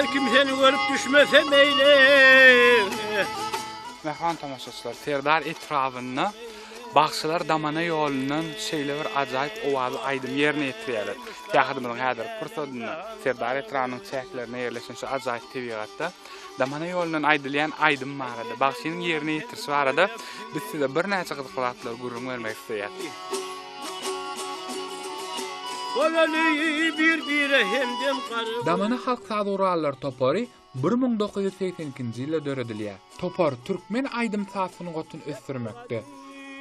Her kimseni görüp düşmese meyle. Mehman tamaşaçılar, Serdar etrafında Baxçılar damana yolundan şeýle bir ajaýyp owaly aýdym ýerine ýetirýärler. Ýagdymyň häzir pursadyna Serdar etranyň çäklerine ýerleşen şu ajaýyp tebigatda damana yolundan aýdylýan aýdym barada. Baxçynyň ýerine ýetirýär barada biz size bir näçe gyzyklatlar gurrun bermek isleýär. Damana halk sagdurallar topary 1982-nji ýylda döredilýär. Topar türkmen aýdym sasyny gotun ösdürmekde.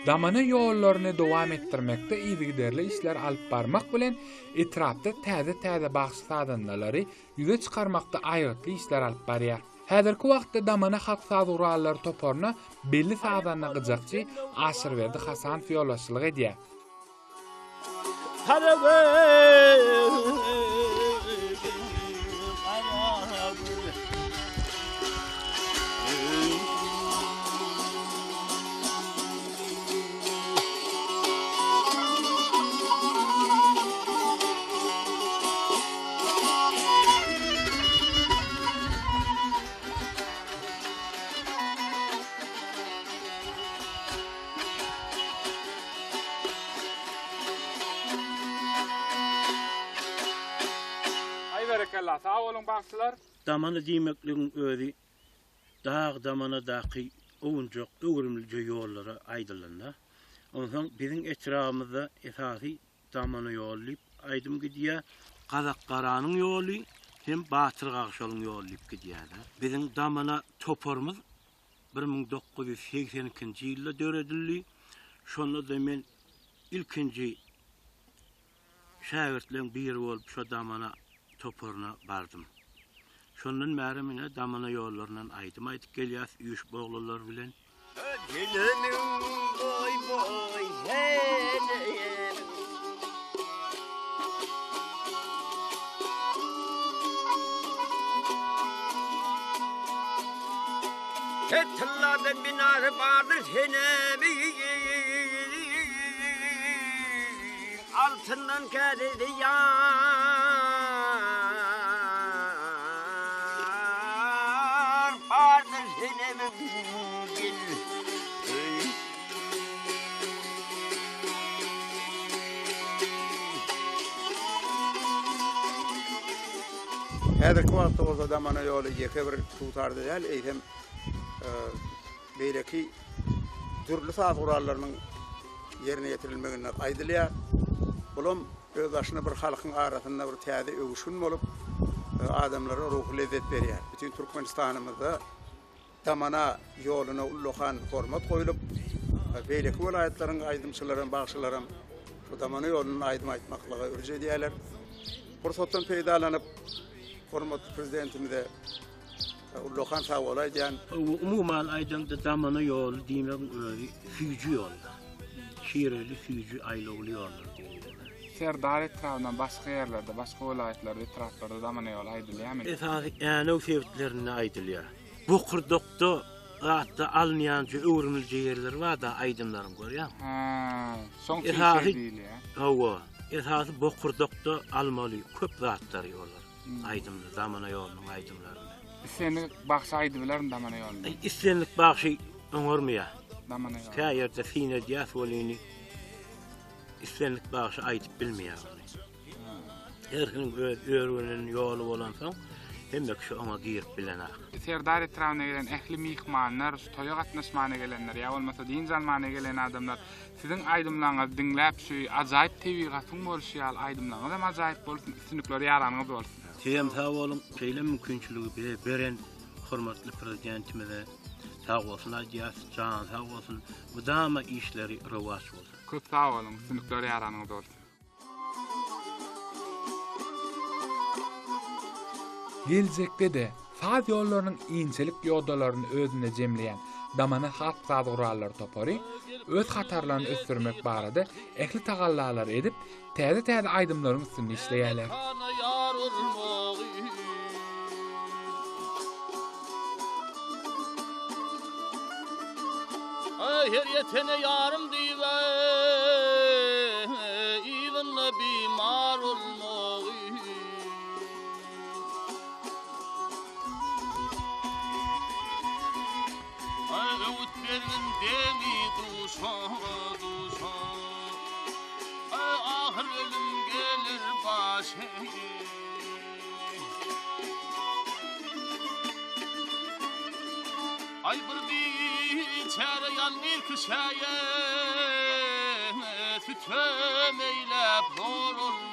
Damana ýollaryny dowam etdirmekde ýygyderli işler alyp barmak bilen etrapda täze bagşy sadanlary ýüze çykarmakda aýrytly işler alyp barýar. Häzirki wagtda damana halk sagdurallar toparyna belli sadanna gyjakçy Aşyrberdi Hasan ýollaşçylyk edýär. Sağ olun baxçılar. Damana diýmekligiň özi dağ damana daky owunjak öwrümlüje ýollara aýdylanda. Ondan biziň etrafymyzda esasy damana ýollyp aýdym gidýär. Gazak garanyň ýoly hem Batyr Gagşalyň ýollyp gidýär. Biziň damana toparymyz 1982-nji ýylda döredildi. Şonda da men ilkinji şähertleň biri bolup şu damana toparına bardım. Şondan bäri mene damana ýollaryndan aýdym aýdyp gelýär üýüş boglalar bilen. Gelinim boy boy hey. Ketlarda binar bardy senemi altından kärdi ya. Häzirki wagtda bolsa damana ýoly ýeke bir tutardy däl, eýsem beýleki türlü saz gurallarynyň ýerine ýetirilmegine aýdylýar. Bulam öz başyna bir halkyň arasynda bir täze öwüşün bolup adamlara ruhy lezzet berýär. Bütün Türkmenistanymyzda damana ýolyna ulluhan hormat goýulyp, beýleki vilayatlaryň aýdymçylaryň, bagşylaryň şu damana ýolyny aýdym aýtmaklyga örje edýärler. Fursatdan peýdalanyp hormatly prezidentimize ulluhan sag bolay diýen. Umuman aýdymda damana ýoly diýmek özi süýjü ýol. Şiireli süýjü aýlagly ýollar. Serdar etrafından başka yerlerde, başka vilayetlarda, etraflarda damana ýol aýdylýarmy? Esasy ýa-ni sebeplerine aýdylýar. Bu kurdokda hatta alınýançy öwrümlüje ýerler bar da aýdymlaryň görýär. Soň süýjü. Hawa. Esasy bu kurdokda almaly köp zatlar ýollar. Aýdymda damana ýolunyň aýdymlary. Islenlik bagşy aýdybilarmy damana ýoluny? Islenlik bagşy öňürmýär. Damana ýol. Käýerde sine diýäs bolýany. Islenlik bagşy aýdyp bilmeýär. Herkiniň öz öwrüniň ýoly bolansa, demek şu ona girip bilenär. Serdar etrawyna gelen ähli mihmanlar, toýa gatnaşmana gelenler, ýa bolmasa din zalmana gelen adamlar siziň aýdymlaryňyzy dinläp şu ajaýyp tebigatyň bolşýar aýdymlaryňyz hem ajaýyp bolsun, üstünlikleri ýaranyňyz bolsun. Hem sağ olun, şeýle mümkinçiligi beren hormatly prezidentimize sağ olsun, aýdýas, can sağ olsun, bu dama işleri rewaç bolsun. Köp sağ olun, üstünlikleri ýaranyňyz bolsun. Gelecekde de saz ýollarynyň iňçilik ýodalaryny özüne jemleýän damana halk sagdurallar topary öz hatarlaryny ösdürmek barada ähli tagallalar edip täze aýdymlaryň üstünde işleýärler. Her yetene yarım diýe, ýa-ni bimar bolmagy. yerinin demi duşa duşa. Ahır ölüm gelir başa. Ay bir çare yan bir kışaya tütömeyle zorun